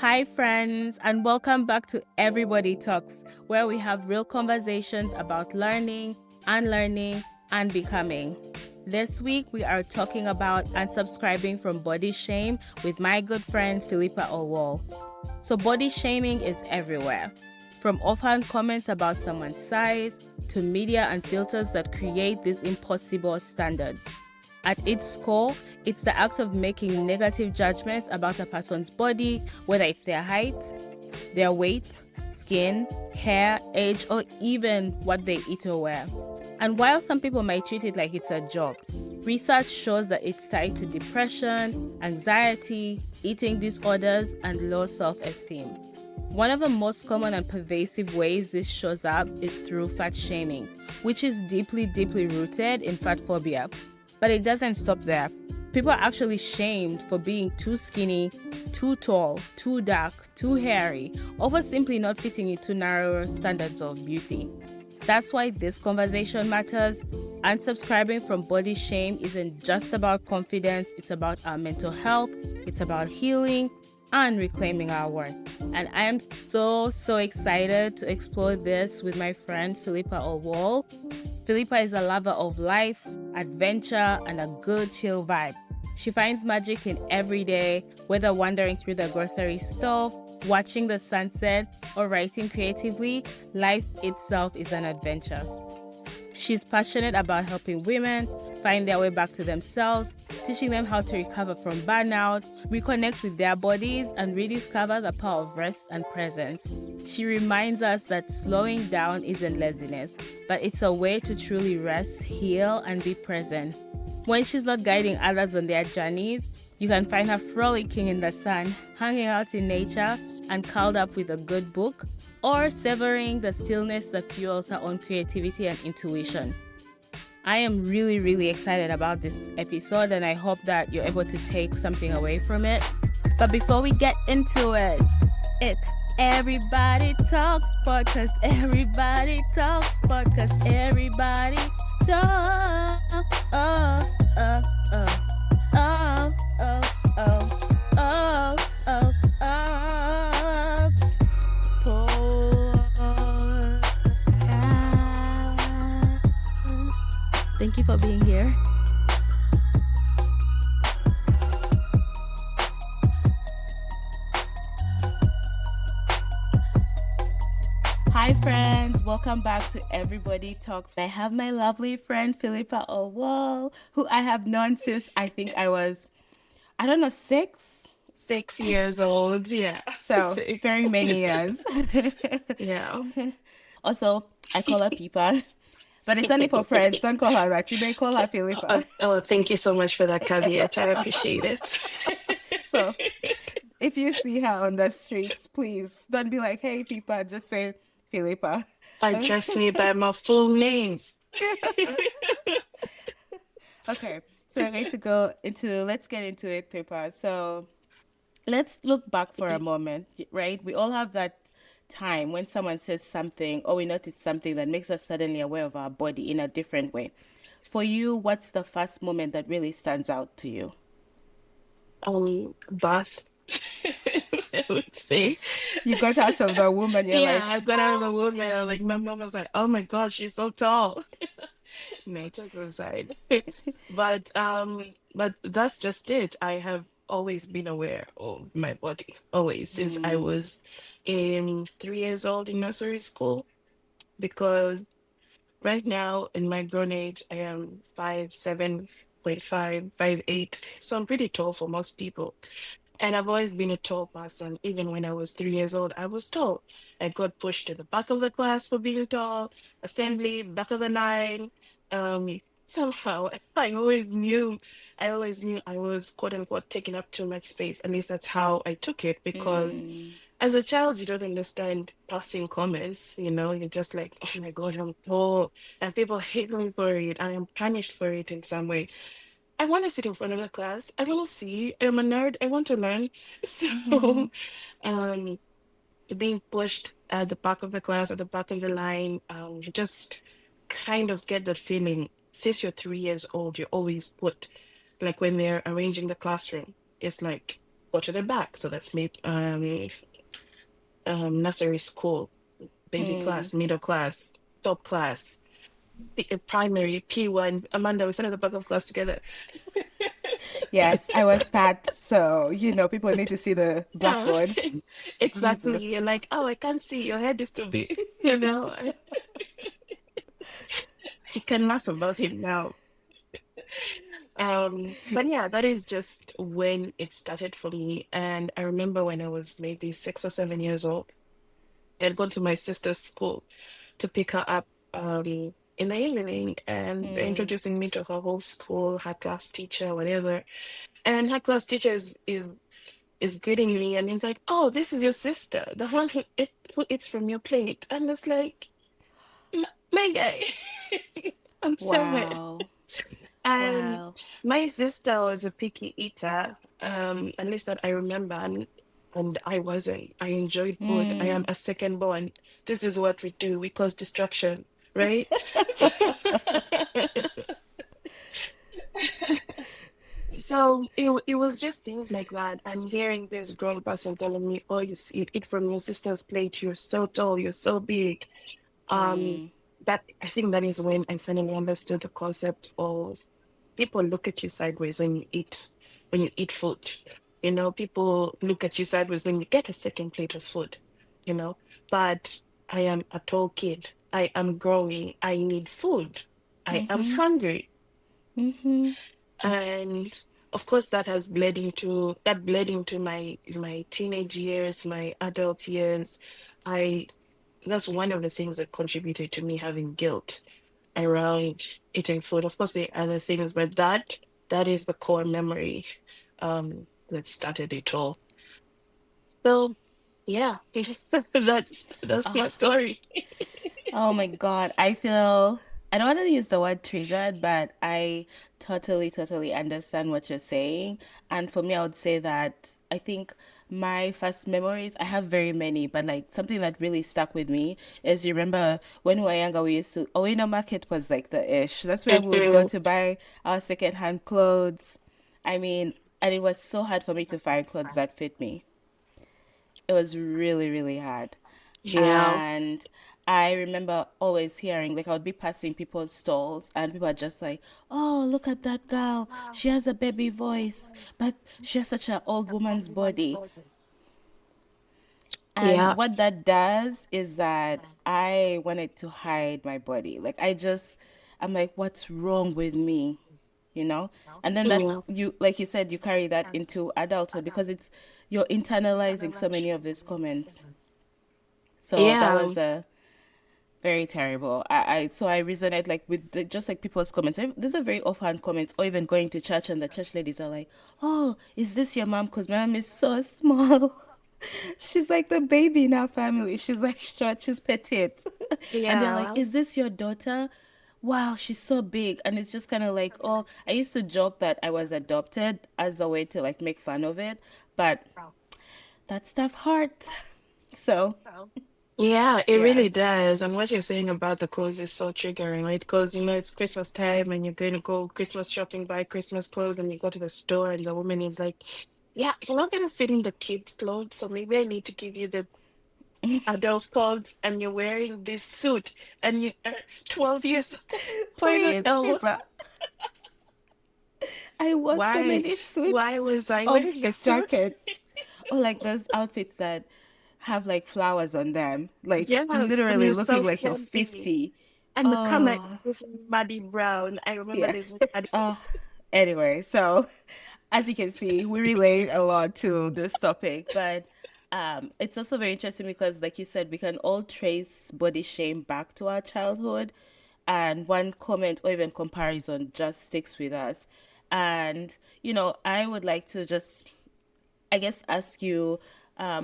Hi, friends, and welcome back to Everybody Talks, where we have real conversations about learning, unlearning, and becoming. This week, we are talking about unsubscribing from body shame with my good friend Phillipa Olwol. So, body shaming is everywhere, from offhand comments about someone's size to media and filters that create these impossible standards. At its core, it's the act of making negative judgments about a person's body, whether it's their height, their weight, skin, hair, age, or even what they eat or wear. And while some people might treat it like it's a joke, research shows that it's tied to depression, anxiety, eating disorders, and low self-esteem. One of the most common and pervasive ways this shows up is through fat shaming, which is deeply, deeply rooted in fat phobia. But it doesn't stop there. People are actually shamed for being too skinny, too tall, too dark, too hairy, or for simply not fitting into narrower standards of beauty. That's why this conversation matters. Unsubscribing from body shame isn't just about confidence, it's about our mental health, it's about healing, and reclaiming our worth. And I am so excited to explore this with my friend Phillipa Olwol. Phillipa is a lover of life, adventure, and a good chill vibe. She finds magic in every day, whether wandering through the grocery store, watching the sunset, or writing creatively. Life itself is an adventure. She's passionate about helping women find their way back to themselves, teaching them how to recover from burnout, reconnect with their bodies, and rediscover the power of rest and presence. She reminds us that slowing down isn't laziness, but it's a way to truly rest, heal, and be present. When she's not guiding others on their journeys, you can find her frolicking in the sun, hanging out in nature, and curled up with a good book, or savoring the stillness that fuels her own creativity and intuition. I am really excited about this episode, and I hope that you're able to take something away from it. But before we get into it's Everybody Talks Podcast. Everybody Talks Podcast. Everybody talk. Oh, oh, oh. Oh, oh, oh. Oh, oh, oh. Podcast. Thank you for being here. Hi friends, welcome back to Everybody Talks. I have my lovely friend Phillipa Olwol, who I have known since I think I was, 6 years old. Yeah. So Six. very many years. Yeah. Also, I call her Pipa, but it's only for friends. Don't call her that. You may call her Phillipa. Thank you so much for that caveat. I appreciate it. So if you see her on the streets, please don't be like, hey, Pipa, just say Phillipa. Address me by my full names. Okay, so we're going to let's get into it, Pipa. So let's look back for a moment, right? We all have that time when someone says something or we notice something that makes us suddenly aware of our body in a different way. For you, what's the first moment that really stands out to you? Boss. I would say. You got out of the womb and you're like, I got out of the womb and like my mom was like, oh my God, she's so tall. Nature aside. But that's just it. I have always been aware of my body, always, since I was 3 years old in nursery school, because right now in my grown age I am 5'7.5", 5'8", so I'm pretty tall for most people. And I've always been a tall person. Even when I was 3 years old, I was tall. I got pushed to the back of the class for being tall, assembly, back of the line. Somehow, I always knew I was quote unquote taking up too much space. At least that's how I took it, because as a child, you don't understand passing comments. You're just like, oh my God, I'm tall. And people hate me for it. I am punished for it in some way. I want to sit in front of the class. I want to see. I'm a nerd. I want to learn. So, um, being pushed at the back of the class, at the back of the line, you just kind of get that feeling. Since you're 3 years old, you're always put, like when they're arranging the classroom, it's like go to the back. So that's maybe nursery school, baby Mm. class, middle class, top class, primary, P1. Amanda, we sat at the back of class together. Yes, I was fat, so people need to see the Yeah, blackboard. exactly. You're Jesus. like, oh, I can't see. Your head is too big. You know, you can laugh about it now. But yeah, that is just when it started for me. And I remember when I was maybe 6 or 7 years old, I'd gone to my sister's school to pick her up in the evening, and they're Mm. introducing me to her whole school, her class teacher, whatever. And her class teacher is greeting me, and he's like, "Oh, this is your sister, the one who eats from your plate." And it's like, My guy, I'm 7." Wow. And Wow. my sister was a picky eater, at least that I remember, and I wasn't. I enjoyed food. I am Mm. a second born. This is what we do. We cause distraction, right? So it was just things like that. And hearing this grown person telling me, "Oh, you see, eat from your sister's plate. You're so tall. You're so big." Um, Mm. that I think that is when I suddenly understood the concept of people look at you sideways when you eat food. People look at you sideways when you get a second plate of food, you know. But I am a tall kid. I am growing. I need food. I am Mm-hmm. hungry. Mm-hmm. And of course that bled into my teenage years, my adult years. I That's one of the things that contributed to me having guilt around eating food. Of course, there are other things, but that is the core memory that started it all. So yeah, that's my story. Oh my God. I don't want to use the word triggered, but I totally, totally understand what you're saying. And for me, I would say that I think my first memories, I have very many, but like something that really stuck with me is you remember when we were younger, we used to, Owino Market was like the ish. That's where we would go Mhm. to buy our secondhand clothes. I mean, and it was so hard for me to find clothes that fit me. It was really, really hard. Yeah. And I remember always hearing, like, I would be passing people's stalls, and people are just like, "Oh, look at that girl. She has a baby voice, but she has such an old woman's body." And Yeah. what that does is that I wanted to hide my body. Like, I'm like, "What's wrong with me?" You know? And then that Yeah. like you said, you carry that into adulthood because you're internalizing so many of these comments. So that Yeah. was a very terrible. So I resonate like with just like people's comments. These are very offhand comments, or even going to church and the church ladies are like, "Oh, is this your mom? Because my mom is so small. She's like the baby in our family. She's like short. She's petite." And they're like, Yeah. "Is this your daughter? Wow, she's so big." And it's just kind of like, oh, I used to joke that I was adopted as a way to like make fun of it, but that stuff hurt. So Yeah, it yeah. really does. And what you're saying about the clothes is so triggering, right? Because it's Christmas time and you're going to go Christmas shopping, buy Christmas clothes, and you go to the store and the woman is like, "Yeah, you're not gonna fit in the kids' clothes, so maybe I need to give you the adult clothes." And you're wearing this suit and you are 12 years old. Why the Please, hell was Philpa. I wore so why many why suits was I or wearing a suit? jackets or like those outfits that have like flowers on them, like Yes, and literally you're looking so like you're frumpy. 50. And the color Oh, is muddy brown. I remember yeah. this muddy. Oh, anyway, so as you can see, we relate a lot to this topic, but it's also very interesting because, like you said, we can all trace body shame back to our childhood, and one comment or even comparison just sticks with us. And I would like to just, I guess, ask you,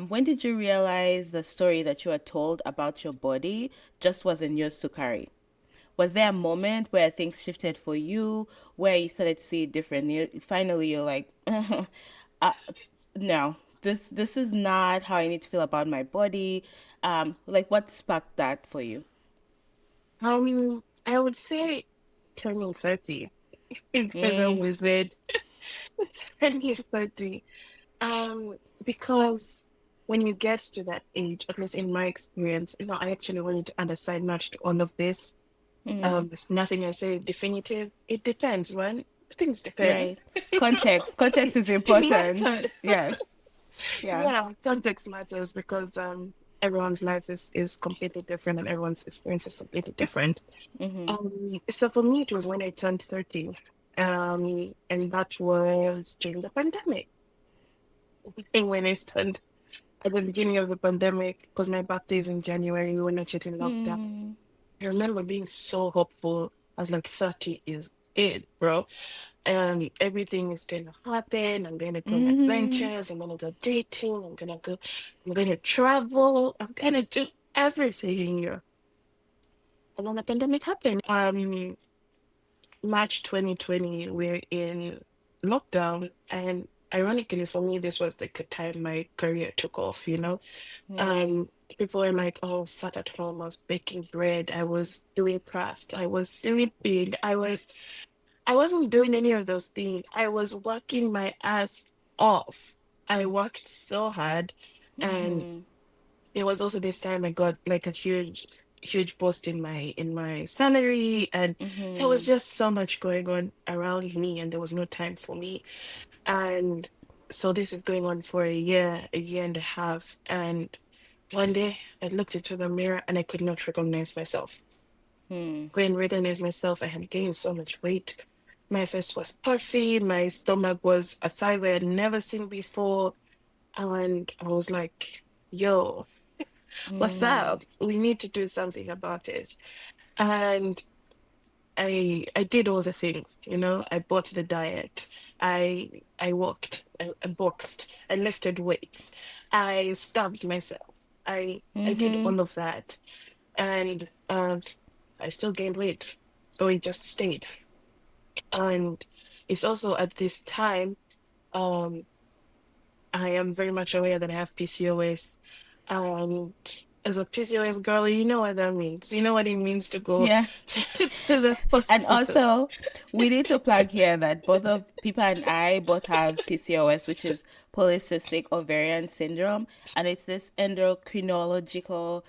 when did you realize the story that you were told about your body just wasn't yours to carry? Was there a moment where things shifted for you, where you started to see it differently? Finally, you're like, uh, no, this is not how I need to feel about my body. Like what sparked that for you? I would say turning 30. If I Mm, was it. Turning 30. Because when you get to that age, at least in my experience, I actually wanted to add a side note to all of this. Nothing I say definitive. It depends, man. Things depend. Right. So Context is it important. matters. Yes. Yeah. Yeah, context matters because everyone's life is completely different and everyone's experience is completely different. So for me, it was when I turned 30, and that was during the pandemic. And when I turned at the beginning of the pandemic, because my birthday is in January, we were not yet in lockdown. I remember being so hopeful. I was like, 30 is it, bro. And everything is going to happen. I'm going to go on Mm-hmm. adventures. I'm going to go dating. I'm going to travel. I'm going to do everything here. And then the pandemic happened. March 2020, we're in lockdown. And ironically for me, this was like a time my career took off. Um, People were like, oh, sat at home, I was baking bread, I was doing craft, I was sleeping, I wasn't doing any of those things. I was working my ass off. I worked so hard. And it was also this time I got like a huge boost in my salary, and there was just so much going on around me and there was no time for me. And so this is going on for a year and a half. And one day I looked into the mirror and I could not recognize myself. Couldn't recognize myself. I had gained so much weight. My face was puffy. My stomach was a size I had never seen before. And I was like, yo, what's up? We need to do something about it. And I did all the things. I bought the diet. I walked, I boxed, I lifted weights, I starved myself. I did all of that. And I still gained weight. So it just stayed. And it's also at this time, um, I am very much aware that I have PCOS. And as a PCOS girl, you know what that means. You know what it means to go Yeah. to the And hospital. also, we need to plug here that both of Pipa and I both have PCOS, which is polycystic ovarian syndrome, and it's this endocrinological,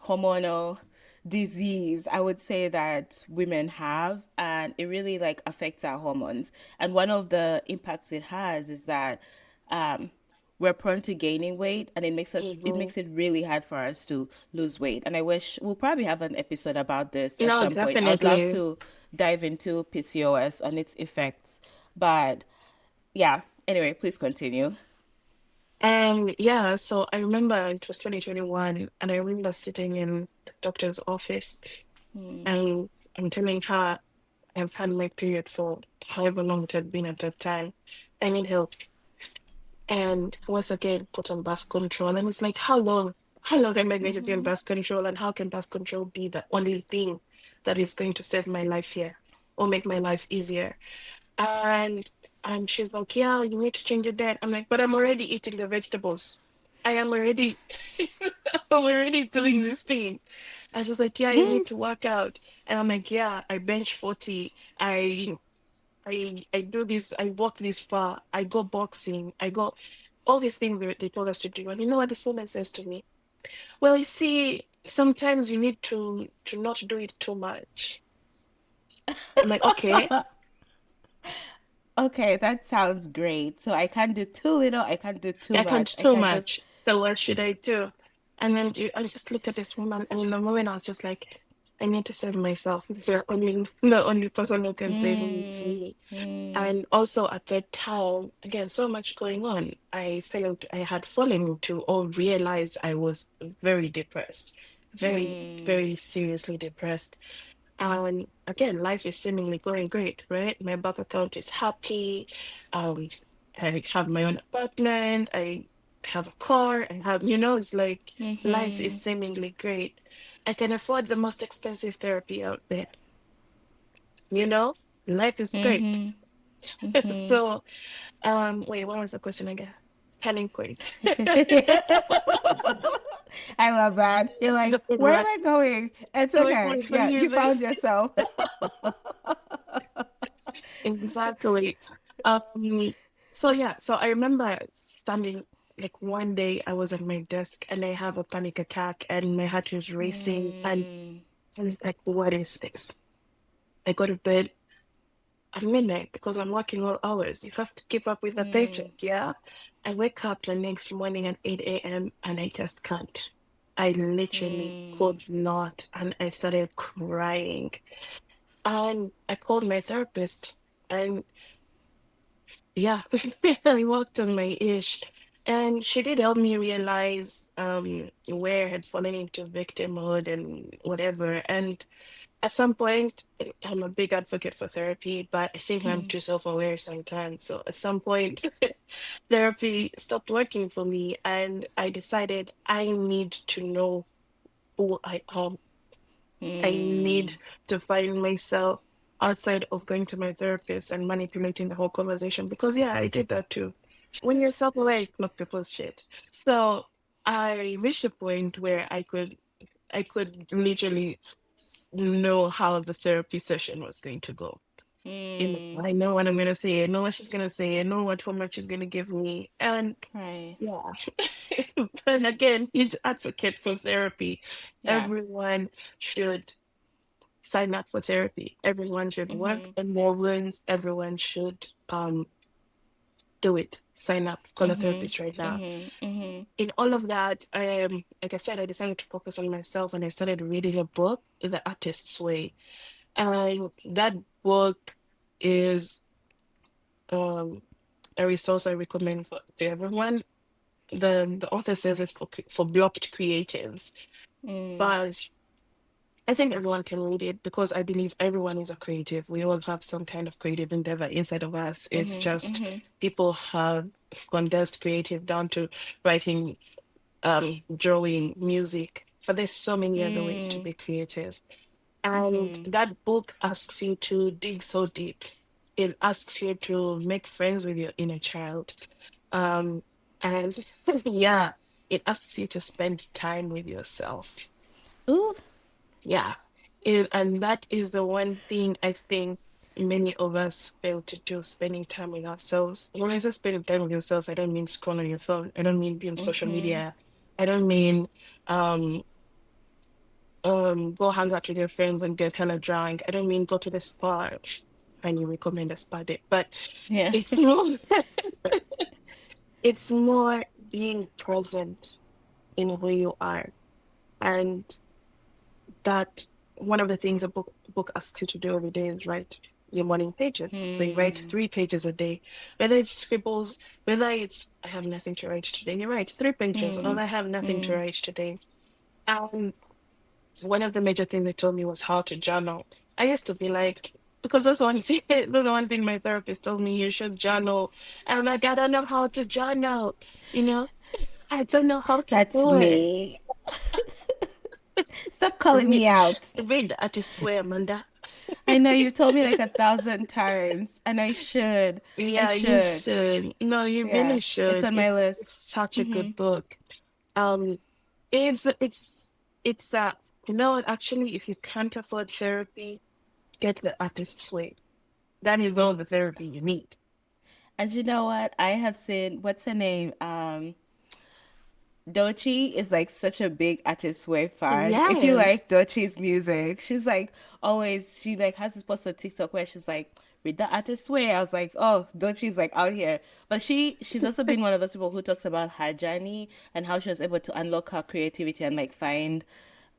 hormonal disease I would say that women have, and it really like affects our hormones. And one of the impacts it has is that um, we're prone to gaining weight, and it Mhm. makes it really hard for us to lose weight. And I wish we'll probably have an episode about this at No, some point. I would love definitely. to dive into PCOS and its effects, but yeah, anyway, please continue. And yeah, so I remember it was 2021, and I remember sitting in the doctor's office, and I'm telling her I've had my period for however long it had been at that time. I need help. And once again, put on birth control. And it's like, how long? How long am I going to be on birth control? And how can birth control be the only thing that is going to save my life here or make my life easier? And and she's like, yeah, you need to change your diet. I'm like, but I'm already eating the vegetables. I am already I'm already doing these things. And she's like, yeah, you need to work out. And I'm like, yeah, I bench 40. I do this, I walk this far, I go boxing, I go all these things they told us to do. And you know what this woman says to me? Well, you see, sometimes you need to not do it too much. I'm like, okay, Okay, that sounds great. So I can't do too little, I can't do too I can't much. do I too can just much. So what should I do? And then I just looked at this woman, and in the moment I was just like, I need to save myself. The only person who can save me is mm, me. mm, And also at that time, again, so much going on. I had fallen into or realized I was very depressed, very, mm, very seriously depressed. And again, life is seemingly going great, right? My bank account is happy. Um, I have my own apartment. I have a car. It's like life is seemingly great. I can afford the most expensive therapy out there. You know, life is great. So, wait, what was the question again? Turning point. I love that. You're like, The food where am rut. I going? It's Like, okay. what Yeah, you you think? found yourself. Exactly. Um, So yeah, so I remember standing like one day I was at my desk and I have a panic attack and my heart was racing and Mm, I was like, what is this? I go to bed at midnight because I'm working all hours. You have to keep up with the mm, paycheck, yeah? I wake up the next morning at 8 a.m. and I just can't. I literally mm, could not. And I started crying. And I called my therapist and yeah, I worked on my ish. And she did help me realize where I had fallen into victim mode and whatever. And at some point, I'm a big advocate for therapy, but I think I'm mm, too self-aware sometimes. So at some point, therapy stopped working for me, and I decided I need to know who I am. I need mm, to find myself outside of going to my therapist and manipulating the whole conversation because yeah, I did that too. When you're self-aware, it's not people's shit. So I reached a point where I could literally know how the therapy session was going to go. mm. I know what I'm gonna say. I know what she's gonna say. I know what format she's gonna give me. And Right. yeah, and again, huge advocate for therapy. Yeah. Everyone should sign up for therapy. Everyone should work Mhm. in more rooms. Everyone should do it. Sign up. Call a Mhm. therapist right now. Mhm. Mhm. In all of that, like I said, I decided to focus on myself and I started reading a book, The Artist's Way. And that book is um a resource I recommend to everyone. The author says it's for blocked creatives, Mm. but I think everyone can read it because I believe everyone is a creative. We all have some kind of creative endeavor inside of us. It's Mhm. just Mhm. people have condensed creative down to writing, drawing, music. But there's so many other ways to Mm. be creative. And Mhm. that book asks you to dig so deep. It asks you to make friends with your inner child. Um, and yeah, it asks you to spend time with yourself. Ooh. Yeah. And that is the one thing I think many of us fail to do, spending time with ourselves. When I say spending time with yourself, I don't mean scroll on your phone. I don't mean be on social Mhm. media. I don't mean um go hang out with your friends and get hella drunk. I don't mean go to the spa and you recommend a spa date. But Yeah. it's more it's more being present in who you are. And that one of the things a book asks you to do every day is write your morning pages. So you write Hmm. 3 pages a day, whether it's scribbles, whether it's I have nothing to write today. You write 3 pages, or Hmm. I have nothing to Hmm. write today. And one of the major things they told me was how to journal. I used to be like, because that's one thing, that's the one thing my therapist told me you should journal. And I'm like, I don't know how to journal, you know? I don't know how to That's do it. me. Stop calling Read, me out. read the artist's way, Amanda. I know you've told me like 1,000 times, and I should. I Yeah, you should. should. No, you Yeah. really It's should. on my It's list. such a Mhm. good book. Um, it's you know what, actually, if you can't afford therapy, get the artist's way. That is all the therapy you need. And you know what? I have seen what's her name? Dochi is like such a big artist way fan. If you like Yes. Dochi's music, she's like always she like has this post on TikTok where she's like, read the artist way. I was like, oh, Dochi's like out here. But she's also been one of those people who talks about her journey and how she was able to unlock her creativity and like find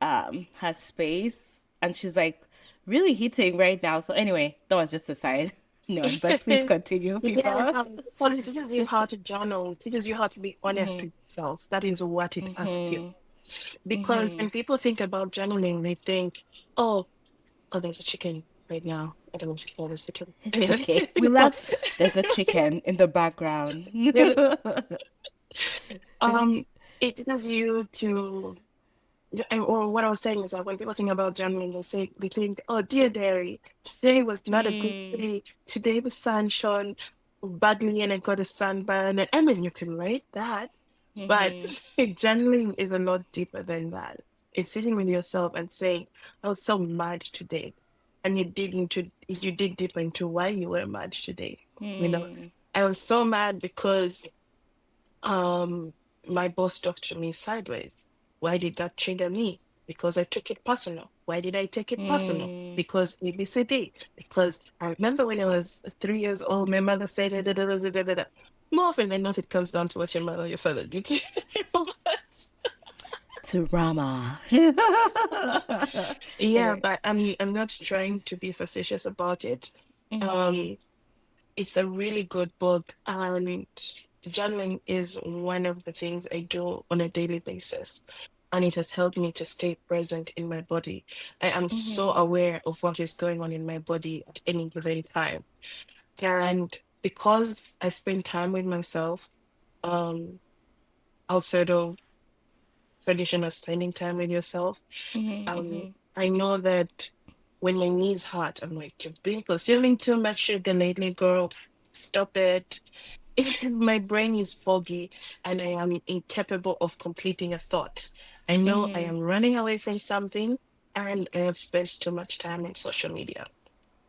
her space. And she's like really hitting right now. So anyway, that was just a side note. But please continue, Yeah, people. so it teaches you how to journal. It teaches you how to be honest Mhm. with yourself. That is what it asks you. Mhm. Because Mhm. when people think about journaling, they think, oh, oh, there's a chicken right now. I don't know if you can hear the chicken. It's Anyway, okay. We no. love there's a chicken in the background. um, it teaches you to or what I was saying is that when people think about journaling, they think, "Oh, dear diary, today was not a good Mm, day. Today the sun shone badly, and I got a sunburn." And I mean, you can write that, but mhm, journaling is a lot deeper than that. It's sitting with yourself and saying, "I was so mad today," and you dig deeper into why you were mad today. You know, mm. I was so mad because um my boss talked to me sideways. Why did that trigger me? Because I took it personal. Why did I take it personal? Mm. Because ABCD. Because I remember when I was 3 years old, my mother said da, da, da, da, da, da, da. More often than not, it comes down to what your mother or your father did. Drama. Yeah, Okay. but I'm not trying to be facetious about it. Mm-hmm. Um, it's a really good book, and journaling is one of the things I do on a daily basis, and it has helped me to stay present in my body. I am so Mm-hmm. aware of what is going on in my body at any given time, and because I spend time with myself, um, outside of traditional spending time with yourself. Mm-hmm. I know that when my knees hurt, I'm like, you've been consuming too much sugar lately, girl. Stop it. If my brain is foggy and I am incapable of completing a thought, I know I Mm-hmm. am running away from something and I have spent too much time on social media.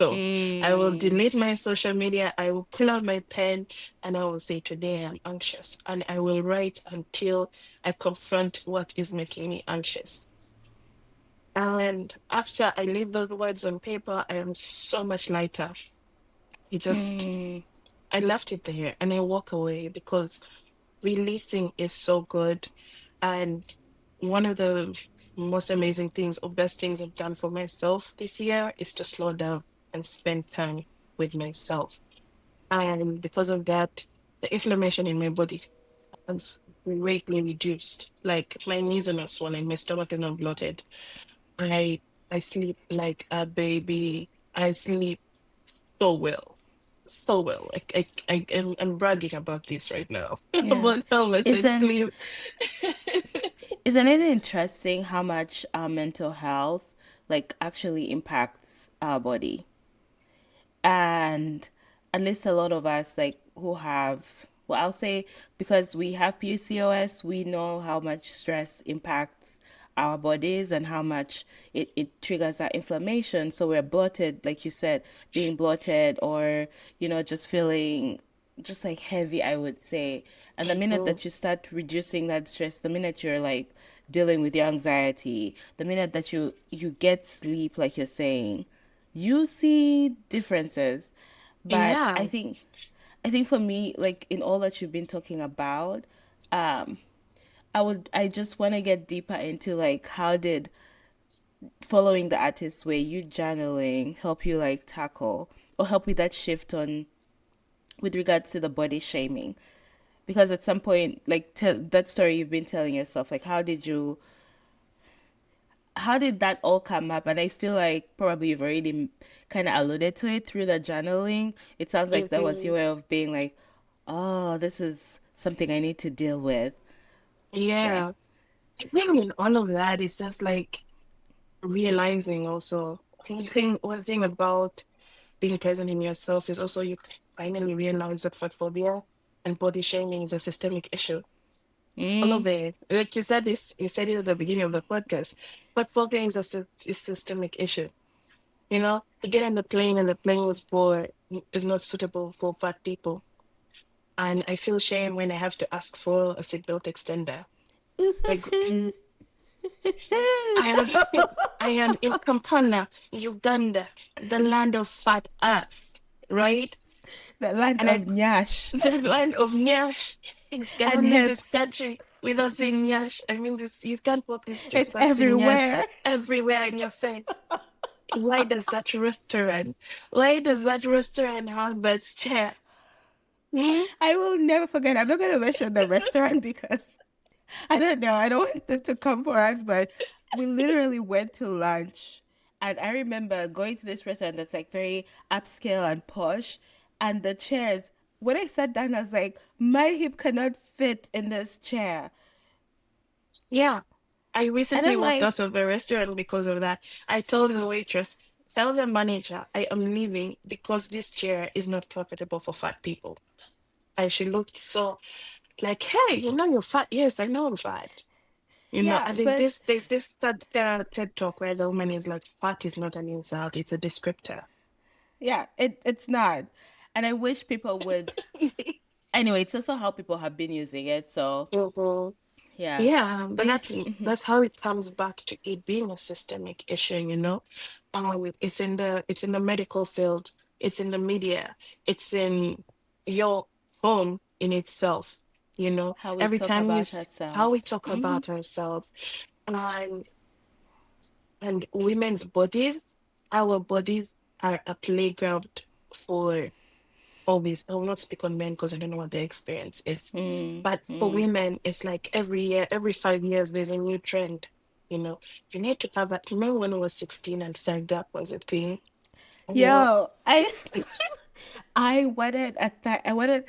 So I will Mm. delete my social media. I will pull out my pen and I will say, today I'm anxious. And I will write until I confront what is making me anxious. And after I leave those words on paper, I am so much lighter. It just, Mm. I left it there and I walk away because releasing is so good. And one of the most amazing things or best things I've done for myself this year is to slow down and spend time with myself. And because of that, the inflammation in my body has greatly reduced. Like my knees are not swollen, my stomach is not bloated. I I sleep like a baby. I sleep so well. So well. I'm bragging about this right now. Yeah. About how much I Isn't sleep. isn't it interesting how much our mental health like actually impacts our body? And at least a lot of us like who have, well, I'll say, because we have PCOS, we know how much stress impacts our bodies and how much it triggers that inflammation. So we're bloated, like you said, being bloated, or just feeling just like heavy, I would say. And the minute Mhm. that you start reducing that stress, the minute you're like dealing with your anxiety, the minute that you get sleep, like you're saying, you see differences. But Yeah. I think for me, like in all that you've been talking about, um I just want to get deeper into like how did following the artist's way, you journaling, help you like tackle or help with that shift on with regards to the body shaming? Because at some point, like that story you've been telling yourself, like how did that all come up? And I feel like probably you've already kind of alluded to it through the journaling. It sounds like that was Hmm. your way of being like, oh, this is something I need to deal with. Yeah. Yeah. I think in all of that, it's just like realizing also. One thing about being present in yourself is also you finally realize that fat phobia and body shaming is a systemic issue. All Mm. of it. Like you said this, you said it at the beginning of the podcast. But phobia is a systemic issue. You get on the plane and the plane is not suitable for fat people. And I feel shame when I have to ask for a seatbelt extender. Like I am, I am in Kampala, Uganda, the land of fat ass, right? The land And of I, Nyash the land of Nyash. You and cannot leave this hips. country without saying Nyash. I mean, this you can't walk the streets It's but seeing Nyash everywhere. everywhere in your face. Why does that restaurant? Why does that restaurant have that chair? Hmm? I will never forget. I'm not going to mention the restaurant because I don't know. I don't want them to come for us, but we literally went to lunch. And I remember going to this restaurant that's like very upscale and posh. And the chairs, when I sat down, I was like, my hip cannot fit in this chair. Yeah. I And recently I'm walked like, out of the restaurant because of that. I told the waitress, tell the manager I am leaving because this chair is not comfortable for fat people. And she looked so like, hey, you're fat. Yes, I know I'm fat. yeah, And but there's this TED talk where the woman is like, fat is not an insult, it's a descriptor. yeah, it's not. And I wish people would. Anyway, it's also how people have been using it. So, Mhm. yeah. Yeah, but But yeah. that's how it comes back to it being a systemic issue, you know. It's in the medical field, it's in the media, it's in your home in itself, you know. How we Every talk time about how we ourselves. talk about ourselves, and women's bodies, our bodies are a playground for always. I will not speak on men because I don't know what their experience is. Mm, But for mm. women, it's like every year, every 5 years, there's a new trend. You know, you need to have that. Remember when I was 16 and third gap was a thing? You know, Yo, I like, I wanted I wanted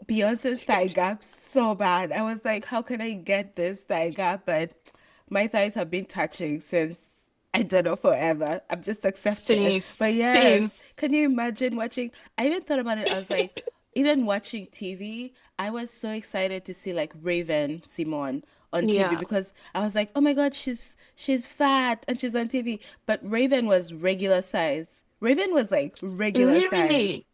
Beyonce's thigh gap so bad. I was like, how can I get this thigh gap? But my thighs have been touching since I don't know forever. I've just accepted. But yes, since, can you imagine watching? I even thought about it. I was like, even watching TV, I was so excited to see like Raven Simone on TV yeah, because I was like, oh my God, she's fat and she's on TV. But Raven was regular size. Raven was like regular size. literally,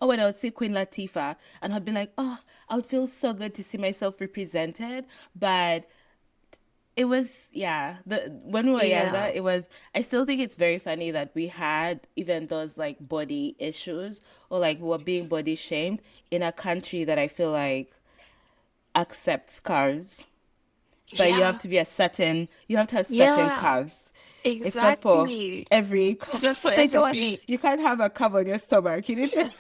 Oh, when I would see Queen Latifah, and I'd be like, oh, I would feel so good to see myself represented. But it was, yeah, when we were younger, yeah, it was, I still think it's very funny that we had even those like body issues or like we were being body shamed in a country that I feel like accepts cars. But yeah, you have to have certain yeah, cars. It's not for exactly. every, It's not for they don't, everything. you can't have a cover on your stomach. You need to,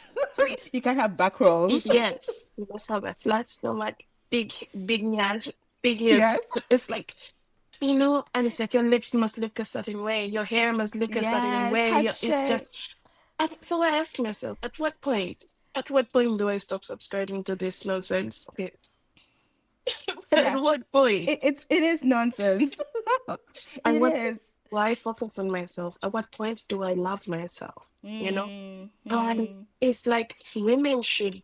you can't have back rolls. Yes, you must have a flat stomach, big nyash, big Yes. hips. It's like, you know, and it's like your lips must look a certain way, your hair must look a certain Yes, way. hot It's shit. just, so I asked myself, at what point? At what point do I stop subscribing to this nonsense? Okay, at Yeah. what point? It is nonsense. At It what is. why focus on myself? At what point do I love myself? You know? Mm, And mm, it's like women should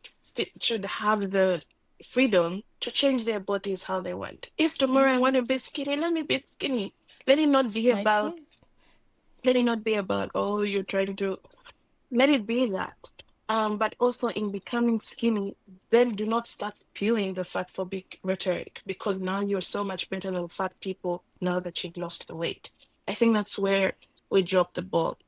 have the freedom to change their bodies how they want. If tomorrow I mm. want to be skinny, let me be skinny. Let it not be My about choice. let it not be about, oh, you're trying to let it be that. But also in becoming skinny, then do not start spewing the fat phobic rhetoric because now you're so much better than fat people now that you've lost the weight. I think that's where we drop the ball.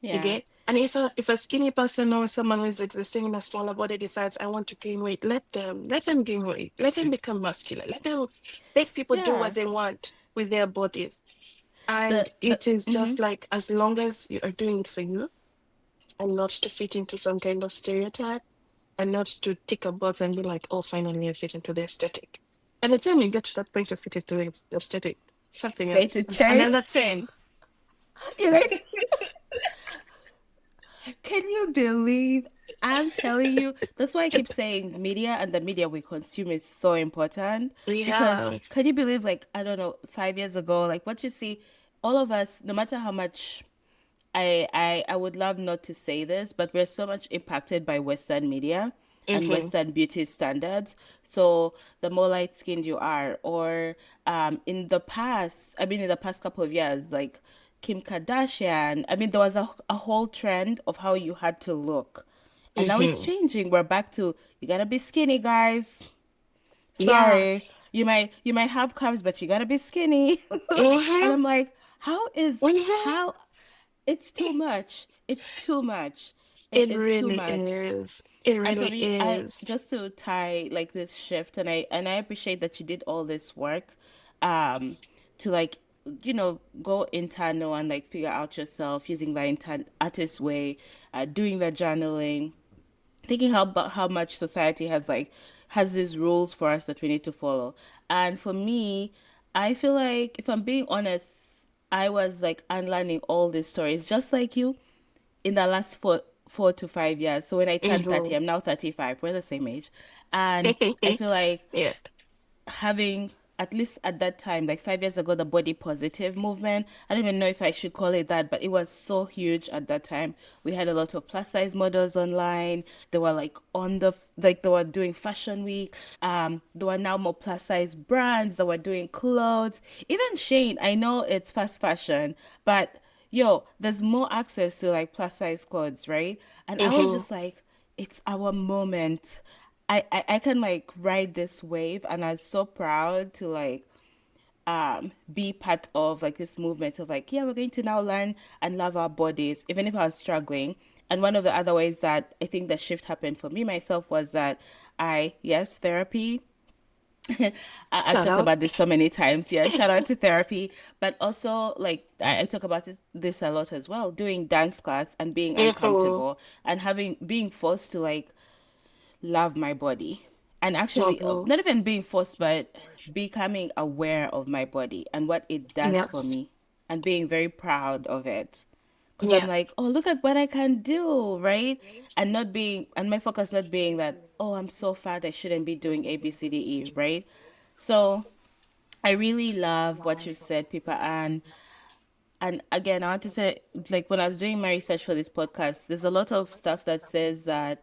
You Yeah. get? And if a skinny person or someone who is existing in a smaller body decides I want to gain weight, let them gain weight. Let them become muscular. Let people do Yeah. what they want with their bodies. And The it is just mm-hmm. like as long as you are doing it for you and not to fit into some kind of stereotype and not to tick a box and be like, oh, finally I fit into the aesthetic. And the time you get to that point of fit into the aesthetic, It's something going to else, change. another trend. You guys, can you believe? I'm telling you, that's why I keep saying media and the media we consume is so important. We Because have. can you believe, like, I don't know, 5 years ago, like what you see, all of us, no matter how much I would love not to say this, but we're so much impacted by Western media and Mm-hmm. Western beauty standards. So the more light skinned you are, or in the past, I mean, in the past couple of years, like Kim Kardashian, I mean, there was a whole trend of how you had to look. And now it's Mm-hmm. changing. We're back to you gotta be skinny, guys. Yeah. Sorry. You might have carbs, but you gotta be skinny. And Mm-hmm. I'm like, how is Mm-hmm. how it's too much. It's too much. It It is too really much. is. It And for really me, I is. just to tie like this shift, and I appreciate that you did all this work, um, to like go internal and like figure out yourself using the artist way, doing the journaling, thinking how about how much society has these rules for us that we need to follow. And for me, I feel like if I'm being honest, I was like unlearning all these stories just like you in the last 4 to 5 years. So when I turned 30, Mm-hmm. I'm now 35. We're the same age. And I feel like Yeah. having, at least at that time, like 5 years ago, the body positive movement. I don't even know if I should call it that, but it was so huge at that time. We had a lot of plus size models online. They were like like they were doing fashion week. There were now more plus size brands that were doing clothes. Even Shane, I know it's fast fashion, but yo, there's more access to like plus size clothes, right? And I was Mm-hmm. just like, it's our moment. I can like ride this wave, and I was so proud to like be part of like this movement of like, yeah, we're going to now learn and love our bodies, even if I was struggling. And one of the other ways that I think the shift happened for me myself was that yes, therapy. I've Shout talked out. about this so many times. Yeah, shout out to therapy. But also, like, I talk about this a lot as well. Doing dance class and being Mm-hmm. uncomfortable and being forced to like love my body. And actually, Mm-hmm. not even being forced, but becoming aware of my body and what it does for Yes. me and being very proud of it. Because I'm Yeah. like, oh, look at what I can do, right? And my focus not being that, oh, I'm so fat, I shouldn't be doing A, B, C, D, E, right? So I really love what you said, Pippa. And again, I want to say, like when I was doing my research for this podcast, there's a lot of stuff that says that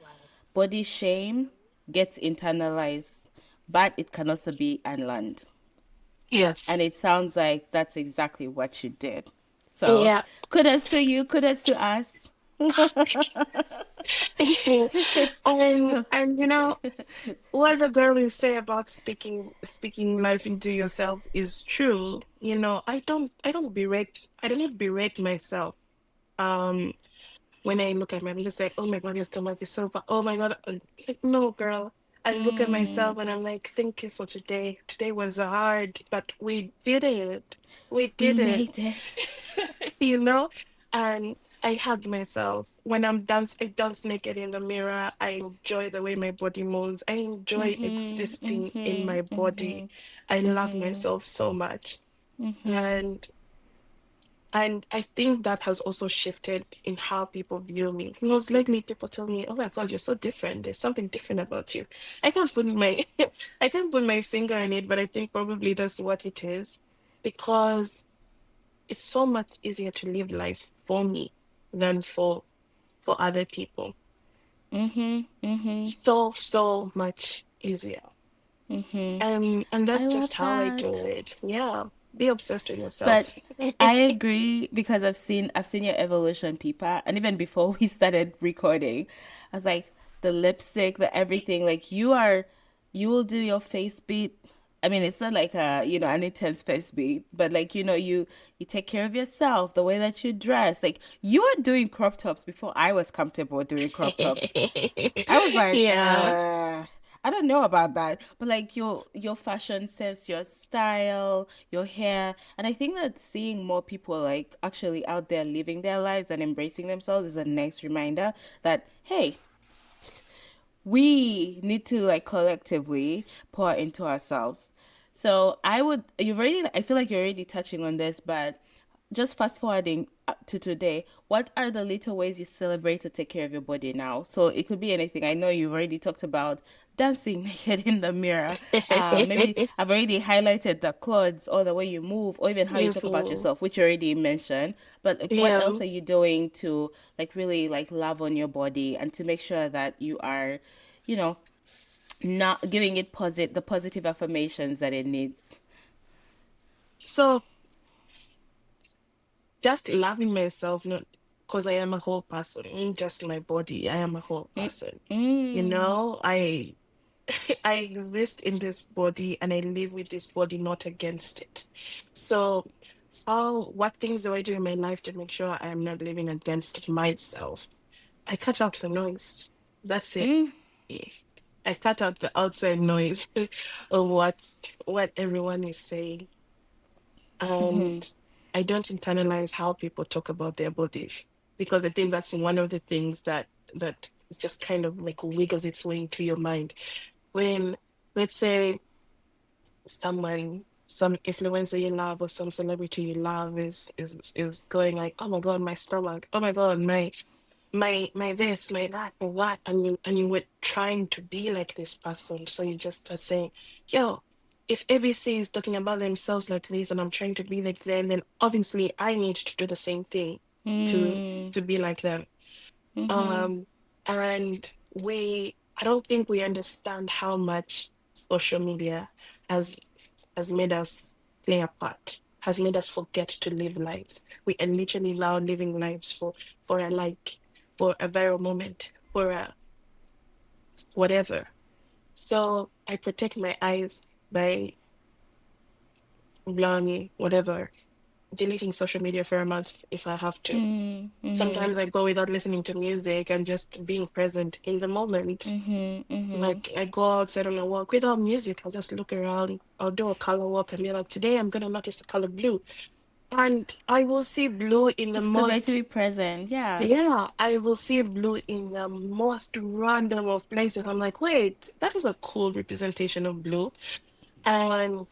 body shame gets internalized, but it can also be unlearned. Yes. And it sounds like that's exactly what you did. So Yeah. kudos to you, kudos to us. And what the girl you say about speaking life into yourself is true. I don't berate myself. Um when I look at my just like, oh my god, your stomach is so fat. Oh my god. Like, no, girl. I look at myself and I'm like, thank you for today. Today was hard, but we did it. We We did it. made it. you know? And I hug myself. When I dance naked in the mirror. I enjoy the way my body moves. I enjoy Mhm, existing in mhm, my body. mhm, I love mhm, myself so much. mhm, And and I think that has also shifted in how people view me. Because lately people tell me, oh my God, you're so different. There's something different about you. I can't put my I can't put my finger on it, but I think probably that's what it is. Because it's so much easier to live life for me than for other people. mhm, mhm, So, so much easier. mhm. And I that's just love how I do that. it. Yeah. Be obsessed with But yourself. I agree because I've seen your evolution, Peepa, and even before we started recording, I was like the lipstick, the everything. Like you will do your face beat. I mean, it's not like an intense face beat, but like you take care of yourself, the way that you dress. Like you were doing crop tops before I was comfortable doing crop tops. I was like, Yeah. I don't know about that, but like your fashion sense, your style, your hair, and I think that seeing more people like actually out there living their lives and embracing themselves is a nice reminder that hey, we need to like collectively pour into ourselves. So I feel like you're already touching on this, but just fast forwarding to today, what are the little ways you celebrate to take care of your body now? So it could be anything. I know you've already talked about dancing naked in the mirror. Maybe I've already highlighted the clothes or the way you move or even how you talk about Mhm. yourself, which you already mentioned. But like, what Yeah. else are you doing to like really like love on your body and to make sure that you are, you know, not giving it the positive affirmations that it needs? So just loving myself, not because I am a whole person, in just my body. I am a whole Mm, person. You mm, know, I I exist in this body and I live with this body, not against it. So what things do I do in my life to make sure I am not living against myself? I cut out the noise. That's it. mm, I cut out the outside noise of what everyone is saying. mm-hmm, And I don't internalize how people talk about their bodies because I think that's one of the things that is just kind of like wiggles its way into your mind. When, let's say, some influencer you love or some celebrity you love is going like, oh my god, my stomach, oh my god, my this, my that, my that, and you were trying to be like this person, so you just are saying, yo, if ABC is talking about themselves like this, and I'm trying to be like them, then obviously I need to do the same thing to mm, to be like them. mm-hmm, Um, and I don't think we understand how much social media has has made us play a part, has made us forget to live lives. We are literally now living lives for a like, for a viral moment, for a whatever. So I protect my eyes by blurring whatever, deleting social media for a month if I have to. Mm, mhm. Sometimes I go without listening to music and just being present in the moment. Mhm. Mhm. Like I go outside on a walk without music. I'll just look around. I'll do a color walk and be like, today I'm gonna notice the color blue. And I will see blue in the It's a good way to most, be present. Yeah. yeah, I will see blue in the most random of places. I'm like, wait, that is a cool representation of blue. And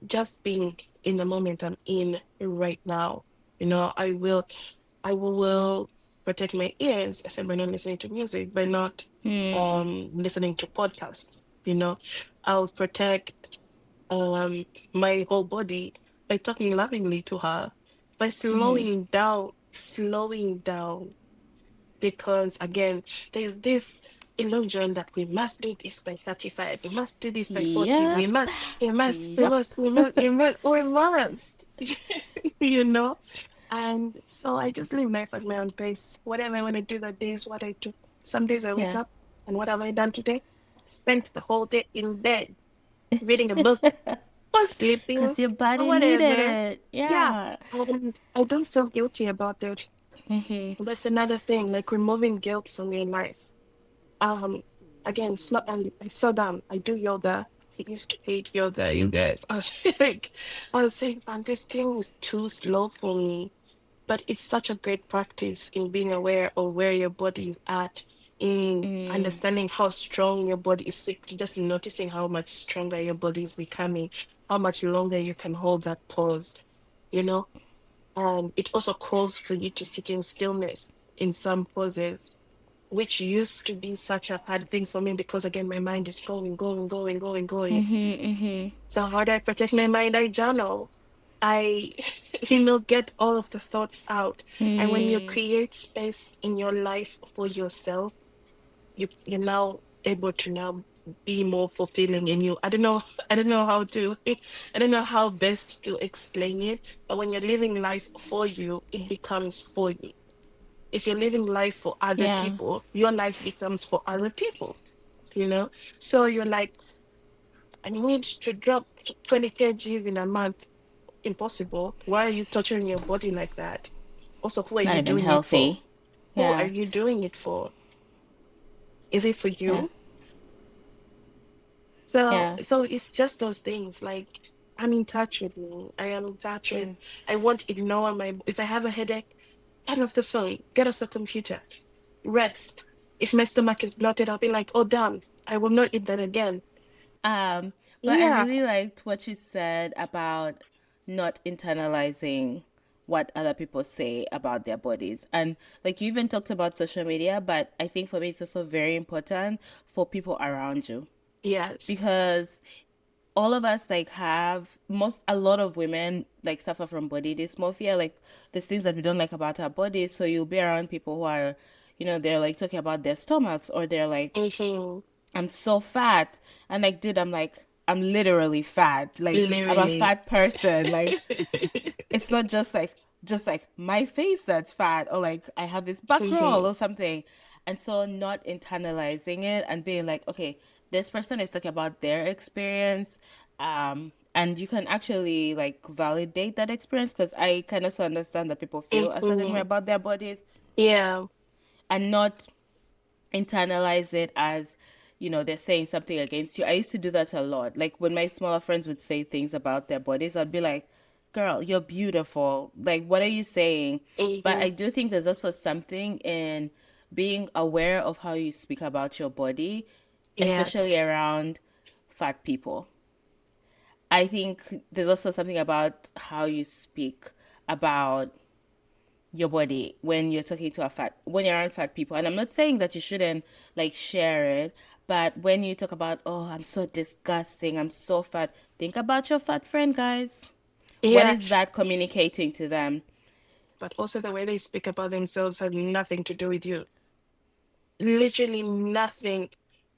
just being in the moment I'm in right now. You know, I will protect my ears, I said, by not listening to music, by not Hmm. listening to podcasts, you know. I'll protect my whole body by talking lovingly to her, by Mhm. slowing down, because again, there's this illusion that we must do this by 35, we must do this by 40, we Yep. must, we must, we Yep. must, we must, we must, we must. you know? And so I just live life at my own pace. Whatever I want to do that day is what I do. Some days I wake Yeah. up and what have I done today? Spent the whole day in bed reading a book or sleeping Cause your or body needed whatever. it. Yeah. Yeah. And I don't feel guilty about it. Mhm. That's another thing, like removing guilt from your life. Um, Again, I slow down. I do yoga. I used to hate yoga, you guys. I was like, I was saying, man, this thing is too slow for me. But it's such a great practice in being aware of where your body is at, in Mm. understanding how strong your body is, like just noticing how much stronger your body is becoming, how much longer you can hold that pose, you know? And it also calls for you to sit in stillness in some poses, which used to be such a hard thing for me because again my mind is going, going, going, going, going. Mhm. Mhm. So how do I protect my mind? I journal. I get all of the thoughts out. And when you Hmm. create space in your life for yourself, you're now able to now be more fulfilling in you. I don't know how to I don't know how best to explain it, but when you're living life for you, it becomes for you. If you're living life for other Yeah. people, your life becomes for other people, you know? So you're like, I need to drop 20 kg in a month. Impossible. Why are you torturing your body like that? Also, who are It's not you even doing it for? healthy. Who are Yeah. you doing it for? Is it for Yeah. you? So, Yeah. so it's just those things. Like I'm in touch with me. I am in touch with. Yeah. I won't ignore my. If I have a headache, turn off the phone. Get off the computer. Rest. If my stomach is bloated, I'll be like, oh damn, I will not eat that again. Um, but I Yeah. really liked what you said about not internalizing what other people say about their bodies. And like you even talked about social media, but I think for me it's also very important for people around you Yes. because all of us like have a lot of women like suffer from body dysmorphia, like there's things that we don't like about our bodies. So you'll be around people who are, they're like talking about their stomachs or they're like, Mm-hmm. I'm so fat. And like, dude, I'm like, I'm literally fat. Like, I'm a Literally. fat person. Like, it's not just like my face that's fat or like I have this back roll Mm-hmm. or something. And so not internalizing it and being like, okay, this person is talking about their experience. And you can actually like validate that experience because I kind of understand that people feel a certain way Mm-hmm. about their bodies Yeah. and not internalize it as they're saying something against you. I used to do that a lot. Like when my smaller friends would say things about their bodies, I'd be like, girl, you're beautiful, like what are you saying? But Mm-hmm. I do think there's also something in being aware of how you speak about your body, especially Yes. around fat people. I think there's also something about how you speak about your body when you're talking to when you're around fat people. And I'm not saying that you shouldn't like share it, but when you talk about, oh, I'm so disgusting, I'm so fat, think about your fat friend, guys. What Yeah. is that communicating to them? But also the way they speak about themselves have nothing to do with you. Literally nothing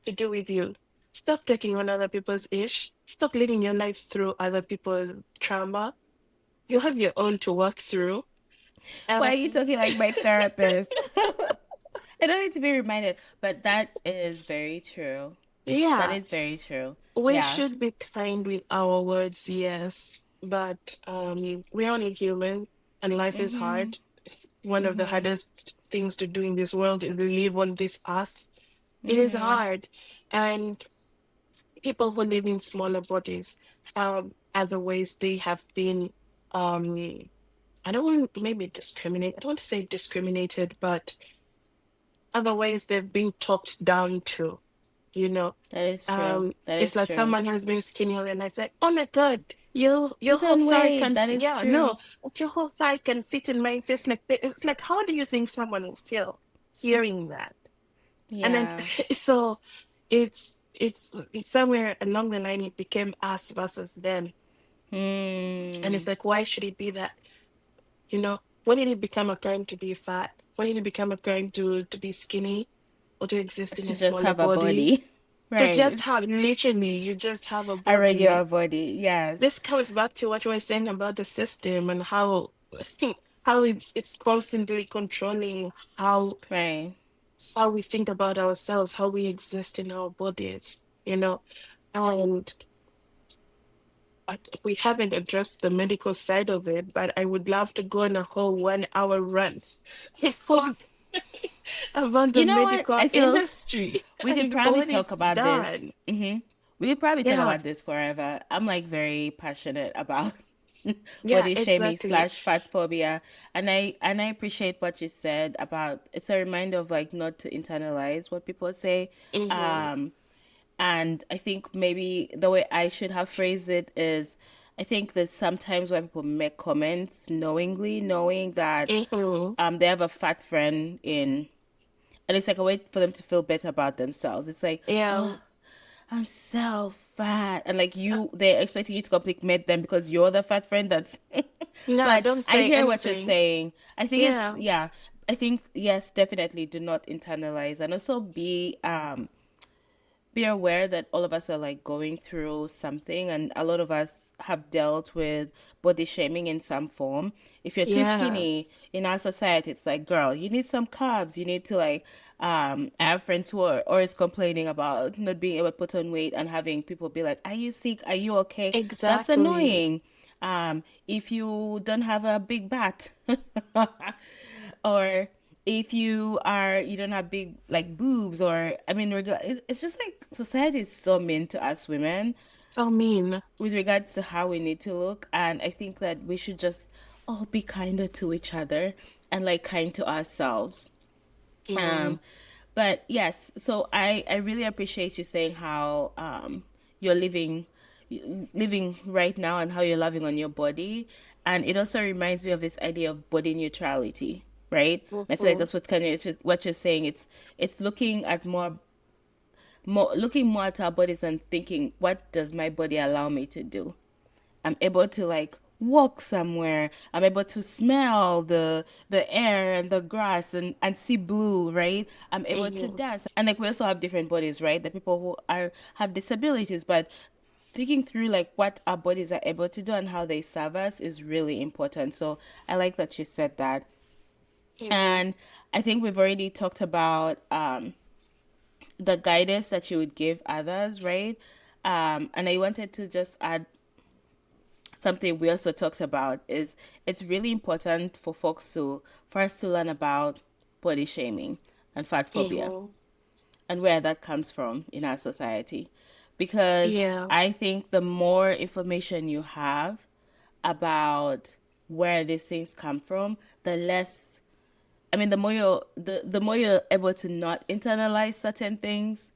to do with you. Stop taking on other people's ish. Stop living your life through other people's trauma. you have your own to work through. And Why I are you think, talking like my therapist? I don't need to be reminded, but that is very true. That yeah, is very true. we Yeah. should be kind with our words, yes, but we're only human and life is Mm-hmm. hard. One of the Mm-hmm. hardest things to do in this world is live on this earth. It is Mm-hmm. hard. And people who live in smaller bodies, other ways they have been, um, I don't want maybe discriminate, I don't want to say discriminated, but other ways they've been talked down to, you know. That is true. That It's is like true. someone has been skinny and I say, oh my God, your Put whole on thigh weight. can That is yeah, no, true. but your whole thigh can fit in my face like that. It's like, how do you think someone will feel hearing that? And then Yeah. so it's somewhere along the line it became us versus them. And it's Hmm. like, why should it be that? You know, when did it become a crime to be fat? When did it become a crime to be skinny or to exist in To a just smaller have a body? body. To just Right. have literally, you just have a A regular body. body. This Yes. comes back to what you were saying about the system and how how it's constantly controlling Right. how we think about ourselves, how we exist in our bodies, you know. And we haven't addressed the medical side of it, but I would love to go on a whole 1 hour rant about about the You know what? medical I feel industry we could and probably what talk it's about done. this. Hmm. We could probably talk Yeah, about this forever. I'm like very passionate about yeah, body shaming exactly. slash fat phobia, and I appreciate what you said about. It's a reminder of like not to internalize what people say. Mm-hmm. Um, and I think maybe the way I should have phrased it is, I think that sometimes when people make comments knowingly, knowing that Mm-hmm. they have a fat friend in, and it's like a way for them to feel better about themselves. It's like, Yeah. oh, I'm so fat, and like they're expecting you to compliment them because you're the fat friend that's. No, But don't I say hear what you're anything. saying. I think it's Yeah. yeah. I think yes, definitely do not internalize, and also be aware that all of us are like going through something, and a lot of us have dealt with body shaming in some form. If you're too Yeah. skinny in our society, it's like, girl, you need some carbs. You need to like I have friends who are always complaining about not being able to put on weight and having people be like, are you sick? Are you okay? That's Exactly. annoying. If you don't have a big bat or if you don't have big like boobs, or I mean it's just like society is so mean to us women So mean. with regards to how we need to look, and I think that we should just all be kinder to each other and like kind to ourselves. Mm. um but yes, so I really appreciate you saying how you're living right now and how you're loving on your body. And it also reminds me of this idea of body neutrality, right? And I feel like Mm-hmm. that's what you're saying. It's looking at more looking more at our bodies and thinking, what does my body allow me to do? I'm able to like walk somewhere. I'm able to smell the air and the grass and see blue, right? I'm able to Mm-hmm. dance. And like we also have different bodies, right? The people who are have disabilities, but thinking through like what our bodies are able to do and how they serve us is really important. So I like that you said that. Mm-hmm. And I think we've already talked about the guidance that you would give others, right? And I wanted to just add something we also talked about is it's really important for us to learn about body shaming and fat phobia Mm-hmm. and where that comes from in our society, because Yeah. I think the more information you have about where these things come from, the less, I mean, the more you're able to not internalize certain things,